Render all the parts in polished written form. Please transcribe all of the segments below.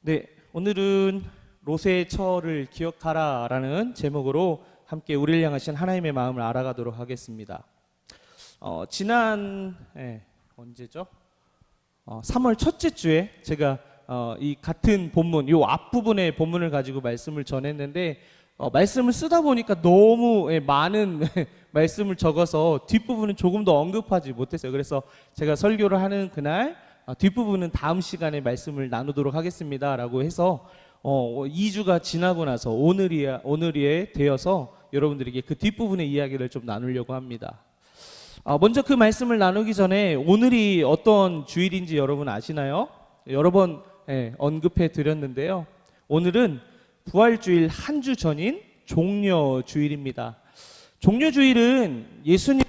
네, 오늘은 롯의 처를 기억하라라는 제목으로 함께 우리를 향하신 하나님의 마음을 알아가도록 하겠습니다. 지난 언제죠? 3월 첫째 주에 제가 이 같은 본문, 이 앞부분의 본문을 가지고 말씀을 전했는데 말씀을 쓰다 보니까 너무 많은 말씀을 적어서 뒷부분은 조금 더 언급하지 못했어요. 그래서 제가 설교를 하는 그날 뒷부분은 다음 시간에 말씀을 나누도록 하겠습니다 라고 해서 2주가 지나고 나서 오늘이 되어서 여러분들에게 그 뒷부분의 이야기를 좀 나누려고 합니다. 먼저 그 말씀을 나누기 전에 오늘이 어떤 주일인지 여러분 아시나요? 여러 번 언급해 드렸는데요. 오늘은 부활주일 한 주 전인 종려주일입니다. 종려주일은 예수님께서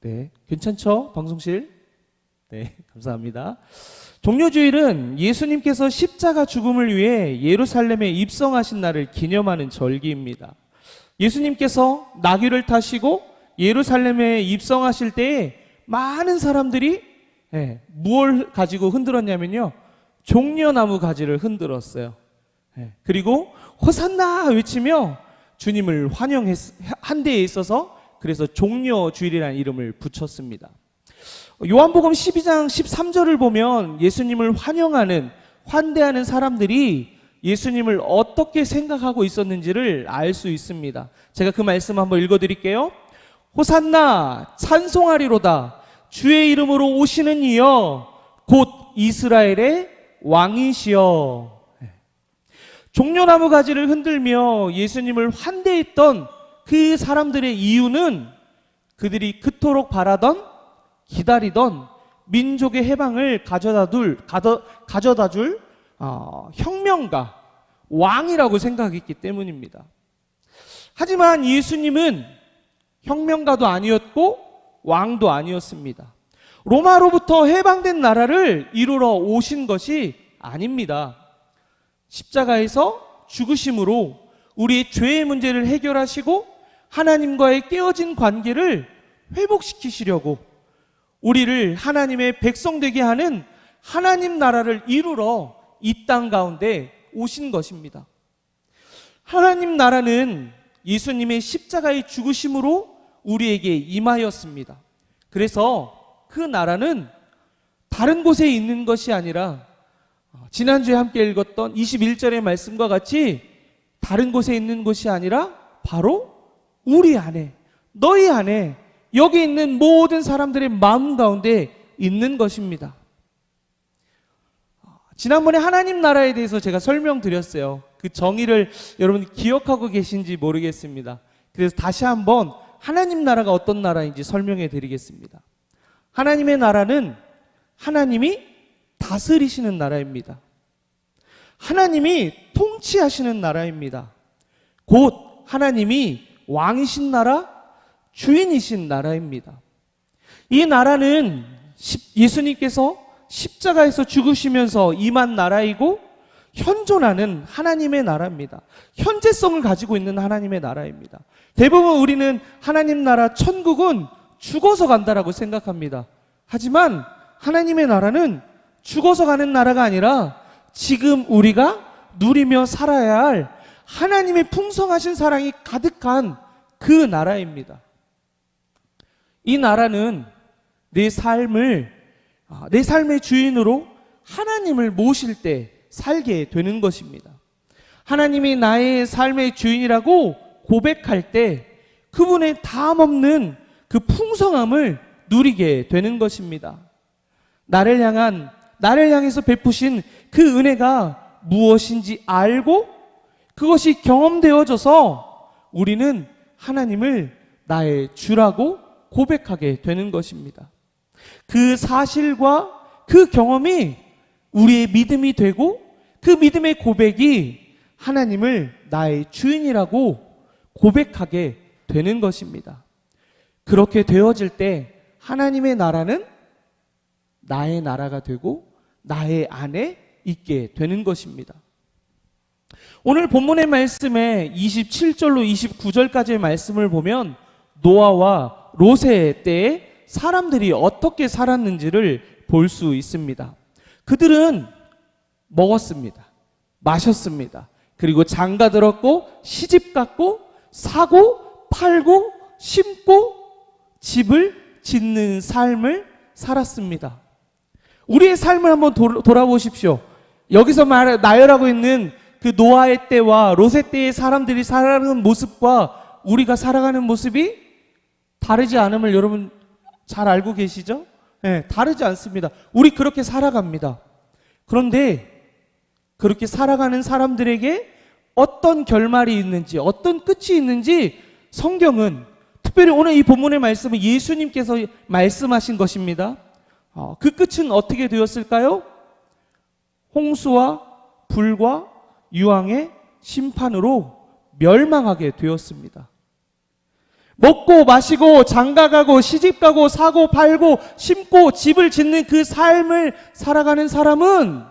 네, 괜찮죠? 방송실? 네, 감사합니다. 종려주일은 예수님께서 십자가 죽음을 위해 예루살렘에 입성하신 날을 기념하는 절기입니다. 예수님께서 나귀를 타시고 예루살렘에 입성하실 때에 많은 사람들이 무엇을 가지고 흔들었냐면요, 종려나무 가지를 흔들었어요. 그리고 호산나 외치며 주님을 환영한 데에 있어서 그래서 종려주일이라는 이름을 붙였습니다. 요한복음 12장 13절을 보면 예수님을 환대하는 사람들이 예수님을 어떻게 생각하고 있었는지를 알 수 있습니다. 제가 그 말씀 한번 읽어드릴게요. 호산나 찬송하리로다 주의 이름으로 오시는 이여 곧 이스라엘의 왕이시여. 종려나무 가지를 흔들며 예수님을 환대했던 그 사람들의 이유는 그들이 그토록 바라던 기다리던 민족의 해방을 가져다 줄 혁명가 왕이라고 생각했기 때문입니다. 하지만 예수님은 혁명가도 아니었고 왕도 아니었습니다. 로마로부터 해방된 나라를 이루러 오신 것이 아닙니다. 십자가에서 죽으심으로 우리의 죄의 문제를 해결하시고 하나님과의 깨어진 관계를 회복시키시려고 우리를 하나님의 백성 되게 하는 하나님 나라를 이루러 이 땅 가운데 오신 것입니다. 하나님 나라는 예수님의 십자가의 죽으심으로 우리에게 임하였습니다. 그래서 그 나라는 다른 곳에 있는 것이 아니라 지난주에 함께 읽었던 21절의 말씀과 같이 다른 곳에 있는 것이 아니라 바로 우리 안에, 너희 안에, 여기 있는 모든 사람들의 마음 가운데 있는 것입니다. 지난번에 하나님 나라에 대해서 제가 설명드렸어요. 그 정의를 여러분 기억하고 계신지 모르겠습니다. 그래서 다시 한번 하나님 나라가 어떤 나라인지 설명해 드리겠습니다. 하나님의 나라는 하나님이 다스리시는 나라입니다. 하나님이 통치하시는 나라입니다. 곧 하나님이 왕이신 나라, 주인이신 나라입니다. 이 나라는 예수님께서 십자가에서 죽으시면서 임한 나라이고 현존하는 하나님의 나라입니다. 현재성을 가지고 있는 하나님의 나라입니다. 대부분 우리는 하나님 나라 천국은 죽어서 간다라고 생각합니다. 하지만 하나님의 나라는 죽어서 가는 나라가 아니라 지금 우리가 누리며 살아야 할 하나님의 풍성하신 사랑이 가득한 그 나라입니다. 이 나라는 내 삶의 주인으로 하나님을 모실 때 살게 되는 것입니다. 하나님이 나의 삶의 주인이라고 고백할 때 그분의 담없는 그 풍성함을 누리게 되는 것입니다. 나를 향해서 베푸신 그 은혜가 무엇인지 알고 그것이 경험되어져서 우리는 하나님을 나의 주라고 고백하게 되는 것입니다. 그 사실과 그 경험이 우리의 믿음이 되고 그 믿음의 고백이 하나님을 나의 주인이라고 고백하게 되는 것입니다. 그렇게 되어질 때 하나님의 나라는 나의 나라가 되고 나의 안에 있게 되는 것입니다. 오늘 본문의 말씀에 27절로 29절까지의 말씀을 보면 노아와 롯의 때에 사람들이 어떻게 살았는지를 볼 수 있습니다. 그들은 먹었습니다. 마셨습니다. 그리고 장가 들었고 시집 갔고 사고 팔고 심고 집을 짓는 삶을 살았습니다. 우리의 삶을 한번 돌아보십시오. 여기서 나열하고 있는 그 노아의 때와 롯의 때의 사람들이 살아가는 모습과 우리가 살아가는 모습이 다르지 않음을 여러분 잘 알고 계시죠? 네, 다르지 않습니다. 우리 그렇게 살아갑니다. 그런데 그렇게 살아가는 사람들에게 어떤 결말이 있는지, 어떤 끝이 있는지 성경은, 특별히 오늘 이 본문의 말씀은 예수님께서 말씀하신 것입니다. 그 끝은 어떻게 되었을까요? 홍수와 불과 유황의 심판으로 멸망하게 되었습니다. 먹고 마시고 장가가고 시집가고 사고 팔고 심고 집을 짓는 그 삶을 살아가는 사람은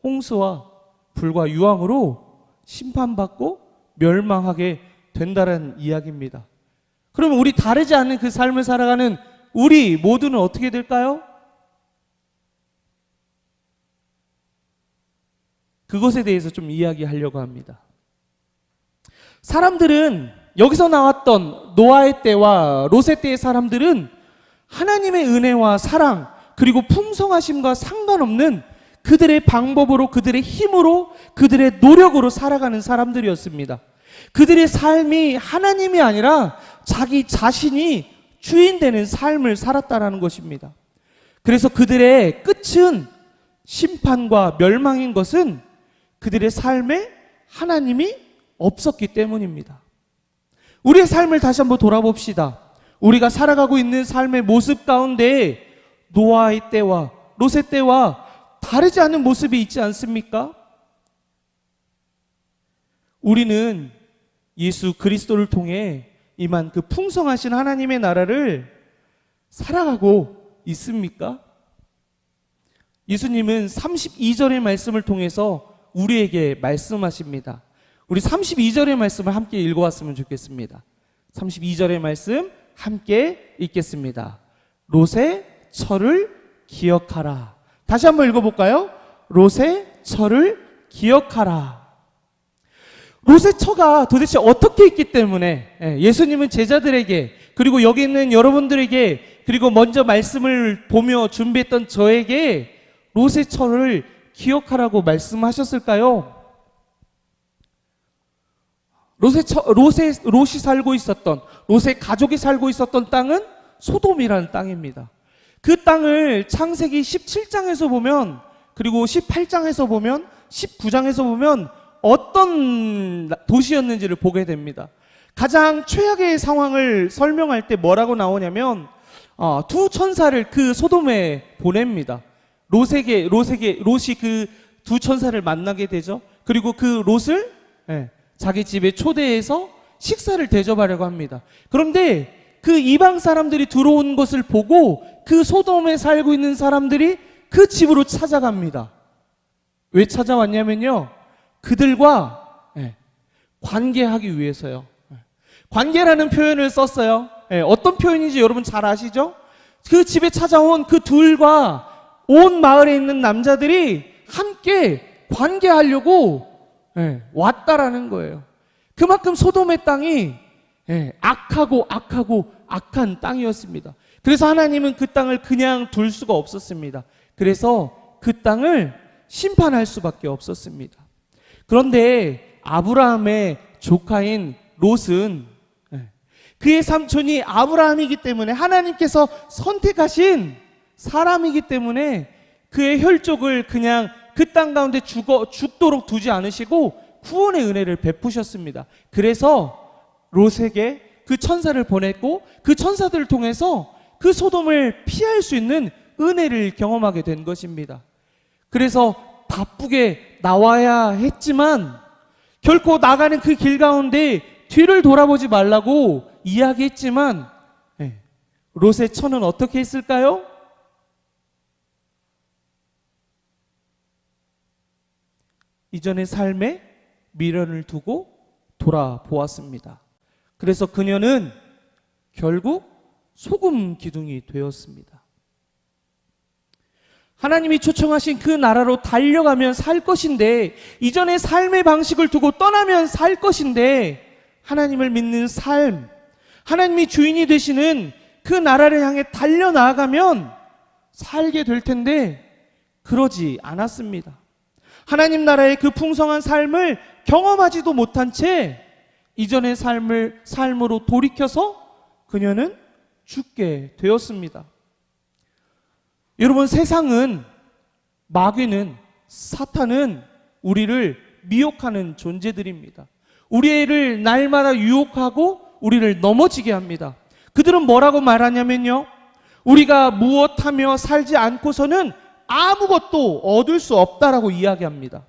홍수와 불과 유황으로 심판받고 멸망하게 된다는 이야기입니다. 그러면 우리 다르지 않은 그 삶을 살아가는 우리 모두는 어떻게 될까요? 그것에 대해서 좀 이야기하려고 합니다. 사람들은 여기서 나왔던 노아의 때와 롯의 때의 사람들은 하나님의 은혜와 사랑 그리고 풍성하심과 상관없는 그들의 방법으로, 그들의 힘으로, 그들의 노력으로 살아가는 사람들이었습니다. 그들의 삶이 하나님이 아니라 자기 자신이 주인 되는 삶을 살았다라는 것입니다. 그래서 그들의 끝은 심판과 멸망인 것은 그들의 삶에 하나님이 없었기 때문입니다. 우리의 삶을 다시 한번 돌아봅시다. 우리가 살아가고 있는 삶의 모습 가운데 노아의 때와 롯의 때와 다르지 않은 모습이 있지 않습니까? 우리는 예수 그리스도를 통해 임한 그 풍성하신 하나님의 나라를 살아가고 있습니까? 예수님은 32절의 말씀을 통해서 우리에게 말씀하십니다. 우리 32절의 말씀을 함께 읽어왔으면 좋겠습니다. 32절의 말씀 함께 읽겠습니다. 롯의 처를 기억하라. 다시 한번 읽어볼까요? 롯의 처를 기억하라. 롯의 처가 도대체 어떻게 있기 때문에 예수님은 제자들에게, 그리고 여기 있는 여러분들에게, 그리고 먼저 말씀을 보며 준비했던 저에게 롯의 처를 기억하라고 말씀하셨을까요? 롯이 살고 있었던, 롯의 가족이 살고 있었던 땅은 소돔이라는 땅입니다. 그 땅을 창세기 17장에서 보면, 그리고 18장에서 보면, 19장에서 보면 어떤 도시였는지를 보게 됩니다. 가장 최악의 상황을 설명할 때 뭐라고 나오냐면 두 천사를 그 소돔에 보냅니다. 롯이 그 두 천사를 만나게 되죠. 그리고 그 롯을 자기 집에 초대해서 식사를 대접하려고 합니다. 그런데 그 이방 사람들이 들어온 것을 보고 그 소돔에 살고 있는 사람들이 그 집으로 찾아갑니다. 왜 찾아왔냐면요, 그들과 관계하기 위해서요. 관계라는 표현을 썼어요. 어떤 표현인지 여러분 잘 아시죠? 그 집에 찾아온 그 둘과 온 마을에 있는 남자들이 함께 관계하려고 왔다라는 거예요. 그만큼 소돔의 땅이 악하고 악한 땅이었습니다. 그래서 하나님은 그 땅을 그냥 둘 수가 없었습니다. 그래서 그 땅을 심판할 수밖에 없었습니다. 그런데 아브라함의 조카인 롯은 그의 삼촌이 아브라함이기 때문에, 하나님께서 선택하신 사람이기 때문에 그의 혈족을 그냥 그 땅 가운데 죽도록 두지 않으시고 구원의 은혜를 베푸셨습니다. 그래서 롯에게 그 천사를 보냈고 그 천사들을 통해서 그 소돔을 피할 수 있는 은혜를 경험하게 된 것입니다. 그래서 바쁘게 나와야 했지만 결코 나가는 그 길 가운데 뒤를 돌아보지 말라고 이야기했지만 롯의 처는 어떻게 했을까요? 이전의 삶에 미련을 두고 돌아보았습니다. 그래서 그녀는 결국 소금 기둥이 되었습니다. 하나님이 초청하신 그 나라로 달려가면 살 것인데, 이전의 삶의 방식을 두고 떠나면 살 것인데, 하나님을 믿는 삶, 하나님이 주인이 되시는 그 나라를 향해 달려나가면 살게 될 텐데 그러지 않았습니다. 하나님 나라의 그 풍성한 삶을 경험하지도 못한 채 이전의 삶으로 돌이켜서 그녀는 죽게 되었습니다. 여러분, 세상은, 마귀는, 사탄은 우리를 미혹하는 존재들입니다. 우리를 날마다 유혹하고 우리를 넘어지게 합니다. 그들은 뭐라고 말하냐면요, 우리가 무엇하며 살지 않고서는 아무것도 얻을 수 없다라고 이야기합니다.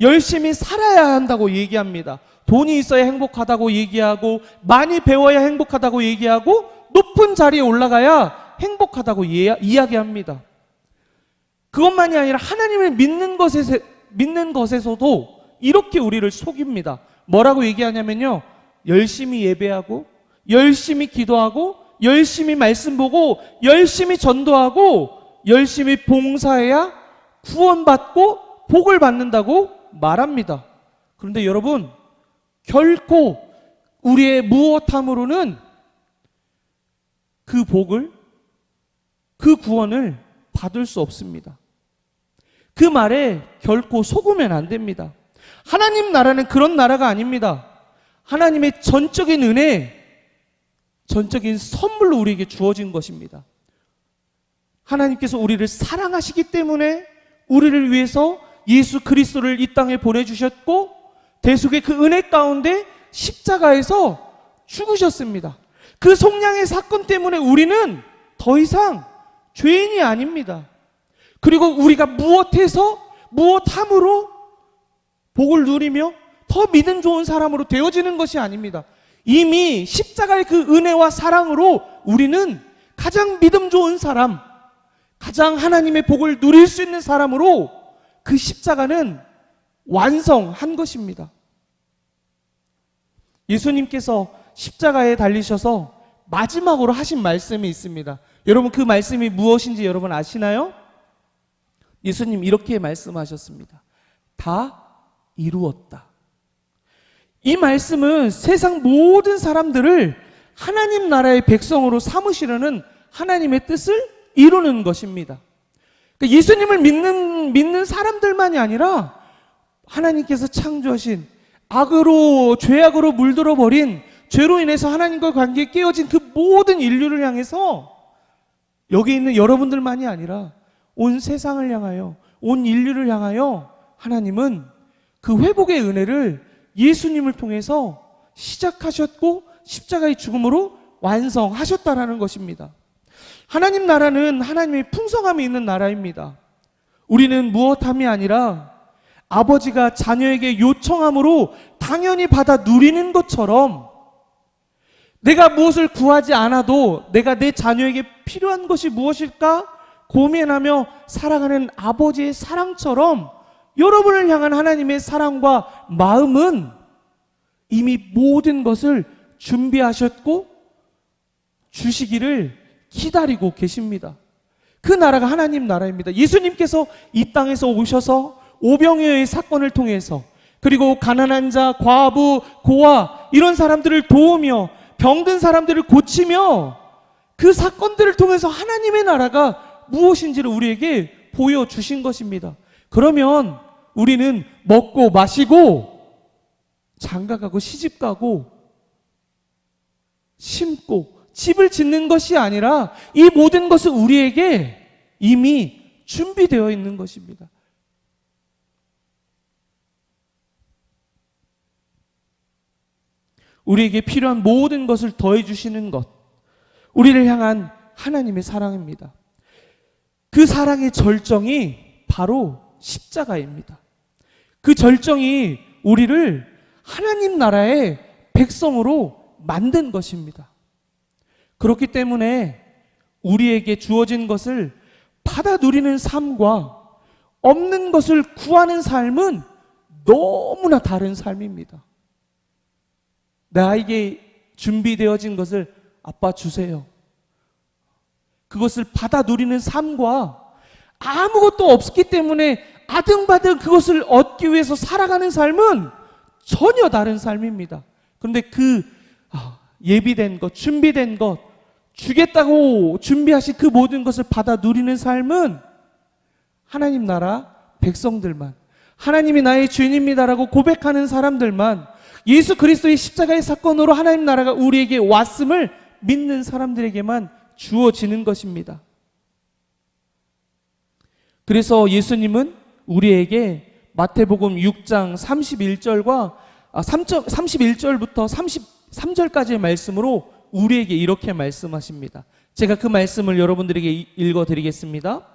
열심히 살아야 한다고 얘기합니다. 돈이 있어야 행복하다고 얘기하고, 많이 배워야 행복하다고 얘기하고, 높은 자리에 올라가야 행복하다고 이야기합니다. 그것만이 아니라 하나님을 믿는 것에서도 이렇게 우리를 속입니다. 뭐라고 얘기하냐면요, 열심히 예배하고, 열심히 기도하고, 열심히 말씀 보고, 열심히 전도하고, 열심히 봉사해야 구원받고 복을 받는다고 말합니다. 그런데 여러분, 결코 우리의 무엇함으로는 그 복을, 그 구원을 받을 수 없습니다. 그 말에 결코 속으면 안 됩니다. 하나님 나라는 그런 나라가 아닙니다. 하나님의 전적인 은혜, 전적인 선물로 우리에게 주어진 것입니다. 하나님께서 우리를 사랑하시기 때문에 우리를 위해서 예수 그리스도를 이 땅에 보내주셨고, 대속의 그 은혜 가운데 십자가에서 죽으셨습니다. 그 속량의 사건 때문에 우리는 더 이상 죄인이 아닙니다. 그리고 우리가 무엇함으로 복을 누리며 더 믿음 좋은 사람으로 되어지는 것이 아닙니다. 이미 십자가의 그 은혜와 사랑으로 우리는 가장 믿음 좋은 사람, 가장 하나님의 복을 누릴 수 있는 사람으로 그 십자가는 완성한 것입니다. 예수님께서 십자가에 달리셔서 마지막으로 하신 말씀이 있습니다. 여러분, 그 말씀이 무엇인지 여러분 아시나요? 예수님 이렇게 말씀하셨습니다. 다 이루었다. 이 말씀은 세상 모든 사람들을 하나님 나라의 백성으로 삼으시려는 하나님의 뜻을 이루는 것입니다. 그러니까 예수님을 믿는 사람들만이 아니라 하나님께서 창조하신 악으로, 죄악으로 물들어 버린, 죄로 인해서 하나님과 관계에 깨어진 그 모든 인류를 향해서, 여기 있는 여러분들만이 아니라 온 세상을 향하여, 온 인류를 향하여 하나님은 그 회복의 은혜를 예수님을 통해서 시작하셨고 십자가의 죽음으로 완성하셨다라는 것입니다. 하나님 나라는 하나님의 풍성함이 있는 나라입니다. 우리는 무엇함이 아니라 아버지가 자녀에게 요청함으로 당연히 받아 누리는 것처럼, 내가 무엇을 구하지 않아도 내가 내 자녀에게 필요한 것이 무엇일까 고민하며 살아가는 아버지의 사랑처럼, 여러분을 향한 하나님의 사랑과 마음은 이미 모든 것을 준비하셨고 주시기를 기다리고 계십니다. 그 나라가 하나님 나라입니다. 예수님께서 이 땅에서 오셔서 오병이어의 사건을 통해서, 그리고 가난한 자, 과부, 고아 이런 사람들을 도우며 병든 사람들을 고치며 그 사건들을 통해서 하나님의 나라가 무엇인지를 우리에게 보여주신 것입니다. 그러면 우리는 먹고 마시고 장가가고 시집가고 심고 집을 짓는 것이 아니라 이 모든 것은 우리에게 이미 준비되어 있는 것입니다. 우리에게 필요한 모든 것을 더해 주시는 것, 우리를 향한 하나님의 사랑입니다. 그 사랑의 절정이 바로 십자가입니다. 그 절정이 우리를 하나님 나라의 백성으로 만든 것입니다. 그렇기 때문에 우리에게 주어진 것을 받아 누리는 삶과 없는 것을 구하는 삶은 너무나 다른 삶입니다. 나에게 준비되어진 것을 아빠 주세요. 그것을 받아 누리는 삶과 아무것도 없기 때문에 아등바등 그것을 얻기 위해서 살아가는 삶은 전혀 다른 삶입니다. 그런데 그 예비된 것, 준비된 것, 주겠다고 준비하신 그 모든 것을 받아 누리는 삶은 하나님 나라 백성들만, 하나님이 나의 주인입니다라고 고백하는 사람들만, 예수 그리스도의 십자가의 사건으로 하나님 나라가 우리에게 왔음을 믿는 사람들에게만 주어지는 것입니다. 그래서 예수님은 우리에게 마태복음 6장 31절부터 33절까지의 말씀으로 우리에게 이렇게 말씀하십니다. 제가 그 말씀을 여러분들에게 읽어드리겠습니다.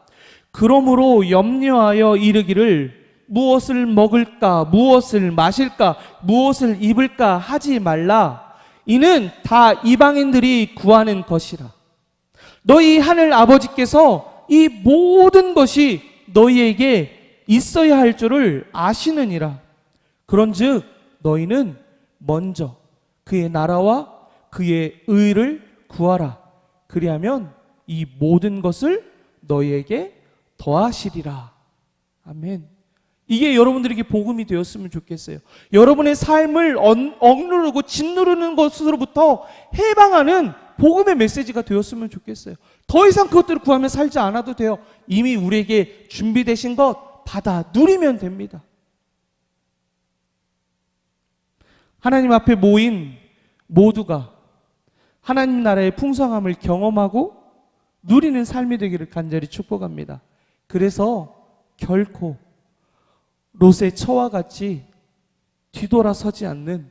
그러므로 염려하여 이르기를 무엇을 먹을까, 무엇을 마실까, 무엇을 입을까 하지 말라. 이는 다 이방인들이 구하는 것이라. 너희 하늘 아버지께서 이 모든 것이 너희에게 있어야 할 줄을 아시느니라. 그런즉 너희는 먼저 그의 나라와 그의 의를 구하라. 그리하면 이 모든 것을 너희에게 더하시리라. 아멘. 이게 여러분들에게 복음이 되었으면 좋겠어요. 여러분의 삶을 억누르고 짓누르는 것으로부터 해방하는 복음의 메시지가 되었으면 좋겠어요. 더 이상 그것들을 구하며 살지 않아도 돼요. 이미 우리에게 준비되신 것 받아 누리면 됩니다. 하나님 앞에 모인 모두가 하나님 나라의 풍성함을 경험하고 누리는 삶이 되기를 간절히 축복합니다. 그래서 결코 롯의 처와 같이 뒤돌아서지 않는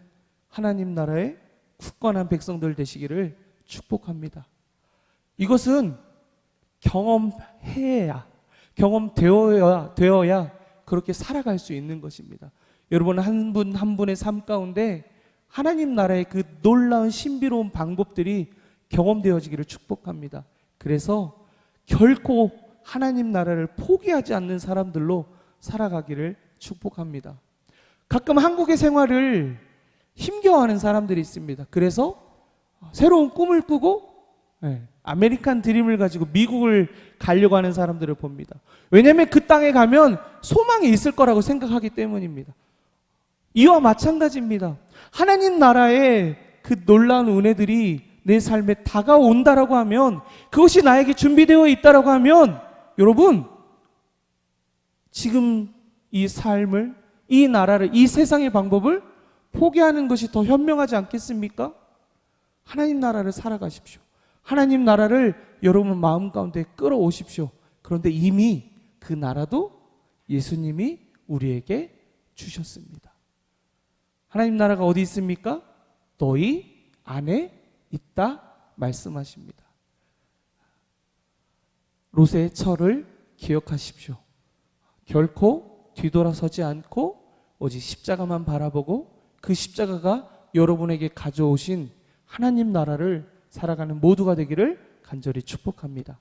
하나님 나라의 굳건한 백성들 되시기를 축복합니다. 이것은 경험되어야 그렇게 살아갈 수 있는 것입니다. 여러분 한 분 한 분의 삶 가운데 하나님 나라의 그 놀라운 신비로운 방법들이 경험되어지기를 축복합니다. 그래서 결코 하나님 나라를 포기하지 않는 사람들로 살아가기를 축복합니다. 가끔 한국의 생활을 힘겨워하는 사람들이 있습니다. 그래서 새로운 꿈을 꾸고 아메리칸 드림을 가지고 미국을 가려고 하는 사람들을 봅니다. 왜냐하면 그 땅에 가면 소망이 있을 거라고 생각하기 때문입니다. 이와 마찬가지입니다. 하나님 나라의 그 놀라운 은혜들이 내 삶에 다가온다라고 하면, 그것이 나에게 준비되어 있다라고 하면, 여러분 지금 이 삶을, 이 나라를, 이 세상의 방법을 포기하는 것이 더 현명하지 않겠습니까? 하나님 나라를 살아가십시오. 하나님 나라를 여러분 마음 가운데 끌어오십시오. 그런데 이미 그 나라도 예수님이 우리에게 주셨습니다. 하나님 나라가 어디 있습니까? 너희 안에 있다 말씀하십니다. 롯의 처를 기억하십시오. 결코 뒤돌아서지 않고 오직 십자가만 바라보고 그 십자가가 여러분에게 가져오신 하나님 나라를 살아가는 모두가 되기를 간절히 축복합니다.